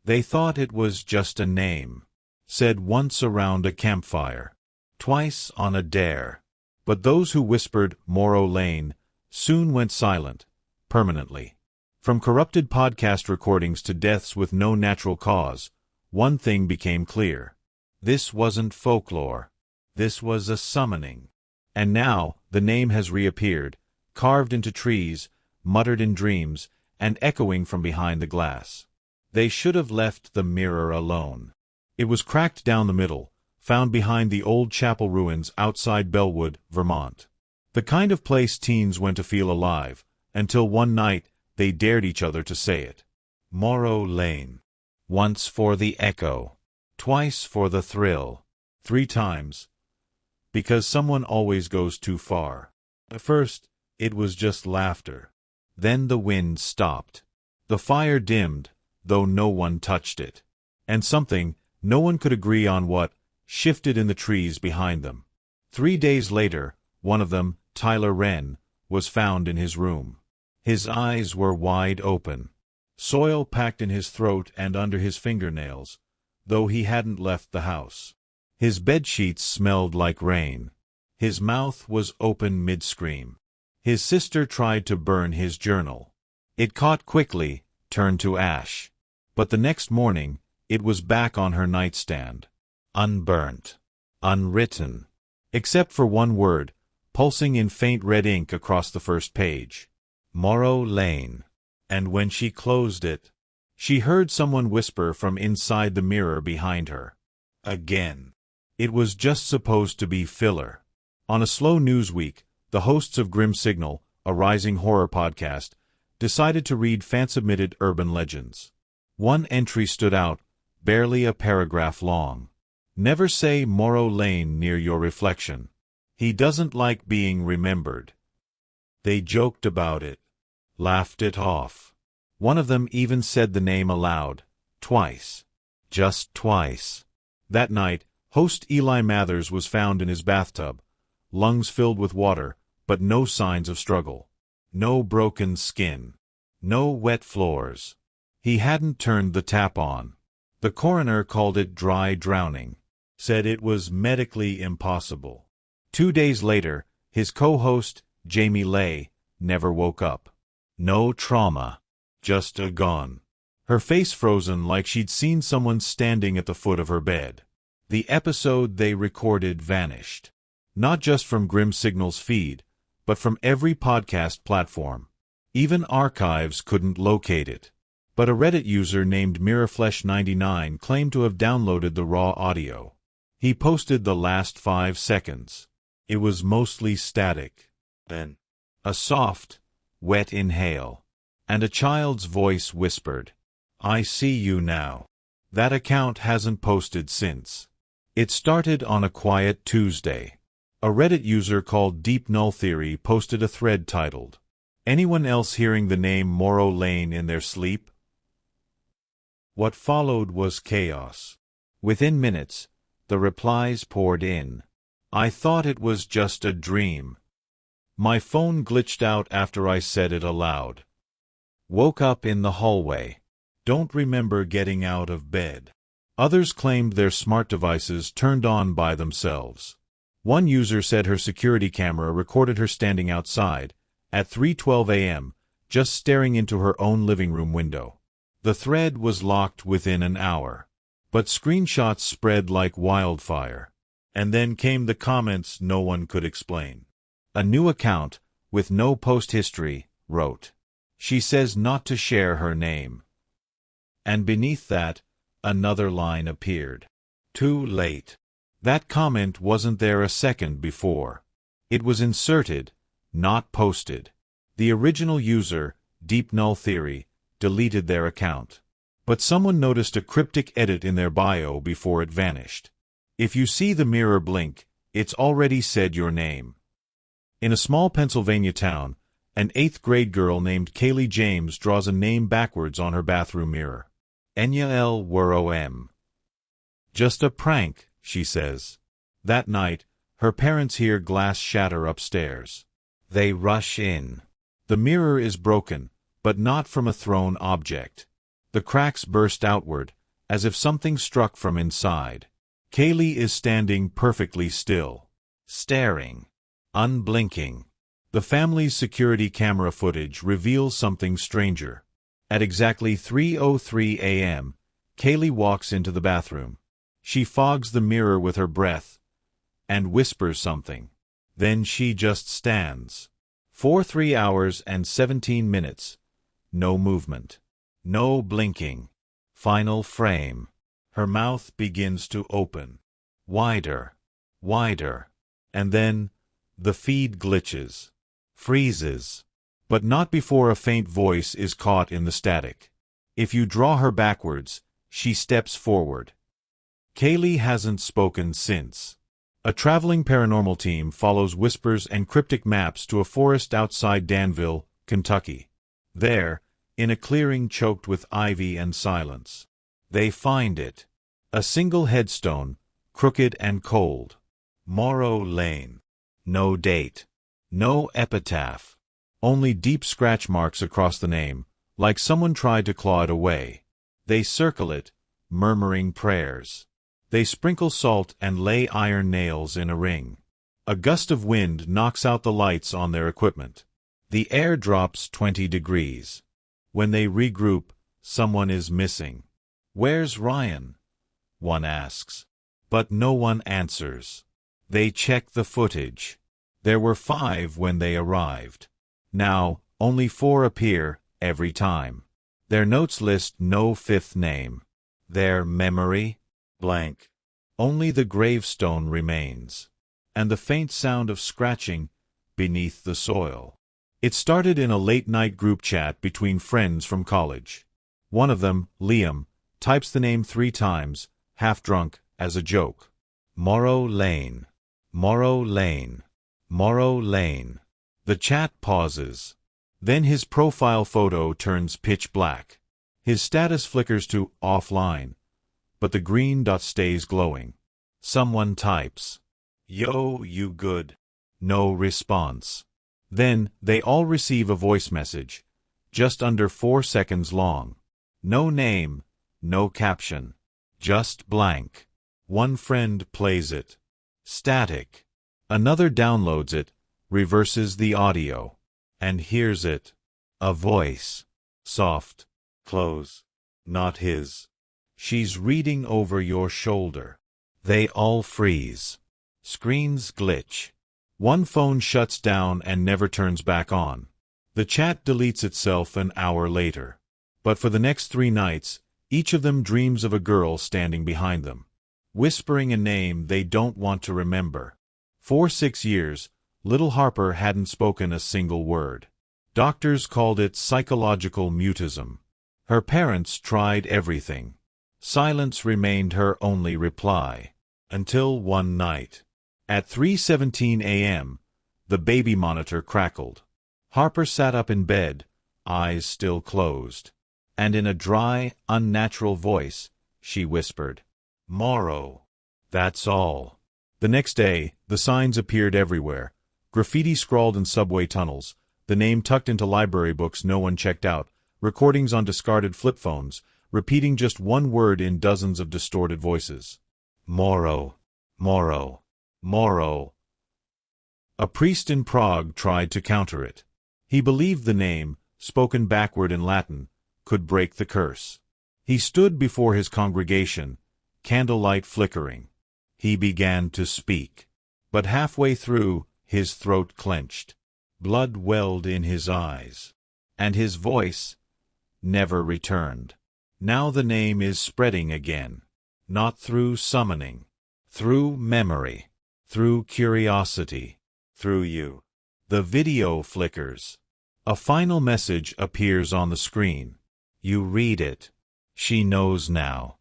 They thought it was just a name, said once around a campfire, twice on a dare. But those who whispered Morrow Lane soon went silent, permanently. From corrupted podcast recordings to deaths with no natural cause, one thing became clear. This wasn't folklore. This was a summoning. And now the name has reappeared, carved into trees, muttered in dreams, and echoing from behind the glass. They should have left the mirror alone. It was cracked down the middle, found behind the old chapel ruins outside Bellwood, Vermont. The kind of place teens went to feel alive, until one night they dared each other to say it. Morrow Lane. Once for the echo. Twice for the thrill. 3 times. Because someone always goes too far. At first, it was just laughter. Then the wind stopped. The fire dimmed, though no one touched it. And something, no one could agree on what, shifted in the trees behind them. 3 days later, one of them, Tyler Wren, was found in his room. His eyes were wide open. Soil packed in his throat and under his fingernails, though he hadn't left the house. His bedsheets smelled like rain. His mouth was open mid-scream. His sister tried to burn his journal. It caught quickly, turned to ash. But the next morning, it was back on her nightstand. Unburnt. Unwritten. Except for one word, pulsing in faint red ink across the first page. Morrow Lane. And when she closed it, she heard someone whisper from inside the mirror behind her. Again. It was just supposed to be filler. On a slow news week, the hosts of Grim Signal, a rising horror podcast, decided to read fan-submitted urban legends. One entry stood out, barely a paragraph long. Never say Morrow Lane near your reflection. He doesn't like being remembered. They joked about it, laughed it off. One of them even said the name aloud, twice. Just twice. That night, host Eli Mathers was found in his bathtub, lungs filled with water, but no signs of struggle. No broken skin. No wet floors. He hadn't turned the tap on. The coroner called it dry drowning, said it was medically impossible. 2 days later, his co-host, Jamie Lay, never woke up. No trauma. Just a gone. Her face frozen like she'd seen someone standing at the foot of her bed. The episode they recorded vanished. Not just from Grim Signal's feed, but from every podcast platform. Even archives couldn't locate it. But a Reddit user named MirrorFlesh99 claimed to have downloaded the raw audio. He posted the last 5 seconds. It was mostly static. Then, a soft, wet inhale. And a child's voice whispered, "I see you now." That account hasn't posted since. It started on a quiet Tuesday. A Reddit user called Deep Null Theory posted a thread titled, "Anyone else hearing the name Morrow Lane in their sleep?" What followed was chaos. Within minutes, the replies poured in. "I thought it was just a dream. My phone glitched out after I said it aloud. Woke up in the hallway. Don't remember getting out of bed." Others claimed their smart devices turned on by themselves. One user said her security camera recorded her standing outside, at 3:12 a.m., just staring into her own living room window. The thread was locked within an hour. But screenshots spread like wildfire. And then came the comments no one could explain. A new account, with no post history, wrote, "She says not to share her name." And beneath that, another line appeared. Too late. That comment wasn't there a second before. It was inserted, not posted. The original user, Deep Null Theory, deleted their account. But someone noticed a cryptic edit in their bio before it vanished. If you see the mirror blink, it's already said your name. In a small Pennsylvania town, an 8th grade girl named Kaylee James draws a name backwards on her bathroom mirror. Enya L. Wurro M. Just a prank, she says. That night, her parents hear glass shatter upstairs. They rush in. The mirror is broken, but not from a thrown object. The cracks burst outward, as if something struck from inside. Kaylee is standing perfectly still, staring, unblinking. The family's security camera footage reveals something stranger. At exactly 3:03 a.m., Kaylee walks into the bathroom. She fogs the mirror with her breath and whispers something. Then she just stands. For 3 hours and 17 minutes. No movement. No blinking. Final frame. Her mouth begins to open. Wider. Wider. And then, the feed glitches. Freezes. But not before a faint voice is caught in the static. If you draw her backwards, she steps forward. Kaylee hasn't spoken since. A traveling paranormal team follows whispers and cryptic maps to a forest outside Danville, Kentucky. There, in a clearing choked with ivy and silence, they find it. A single headstone, crooked and cold. Morrow Lane. No date. No epitaph. Only deep scratch marks across the name, like someone tried to claw it away. They circle it, murmuring prayers. They sprinkle salt and lay iron nails in a ring. A gust of wind knocks out the lights on their equipment. The air drops 20 degrees. When they regroup, someone is missing. "Where's Ryan?" one asks. But no one answers. They check the footage. There were 5 when they arrived. Now, only 4 appear every time. Their notes list no 5th name. Their memory? Blank. Only the gravestone remains, and the faint sound of scratching beneath the soil. It started in a late-night group chat between friends from college. One of them, Liam, types the name 3 times, half-drunk, as a joke. Morrow Lane. Morrow Lane. Morrow Lane. The chat pauses. Then his profile photo turns pitch black. His status flickers to offline, but the green dot stays glowing. Someone types, "Yo, you good?" No response. Then they all receive a voice message, just under 4 seconds long. No name, no caption, just blank. One friend plays it. Static. Another downloads it, reverses the audio, and hears it. A voice. Soft. Close. Not his. "She's reading over your shoulder." They all freeze. Screens glitch. One phone shuts down and never turns back on. The chat deletes itself an hour later. But for the next 3 nights, each of them dreams of a girl standing behind them, whispering a name they don't want to remember. For 6 years, little Harper hadn't spoken a single word. Doctors called it psychological mutism. Her parents tried everything. Silence remained her only reply. Until one night. At 3:17 a.m., the baby monitor crackled. Harper sat up in bed, eyes still closed. And in a dry, unnatural voice, she whispered, "Morrow." That's all. The next day, the signs appeared everywhere. Graffiti scrawled in subway tunnels, the name tucked into library books no one checked out, recordings on discarded flip phones, repeating just one word in dozens of distorted voices. Morrow. Morrow. Morrow. A priest in Prague tried to counter it. He believed the name, spoken backward in Latin, could break the curse. He stood before his congregation, candlelight flickering. He began to speak. But halfway through, his throat clenched. Blood welled in his eyes. And his voice never returned. Now the name is spreading again. Not through summoning. Through memory. Through curiosity. Through you. The video flickers. A final message appears on the screen. You read it. She knows now.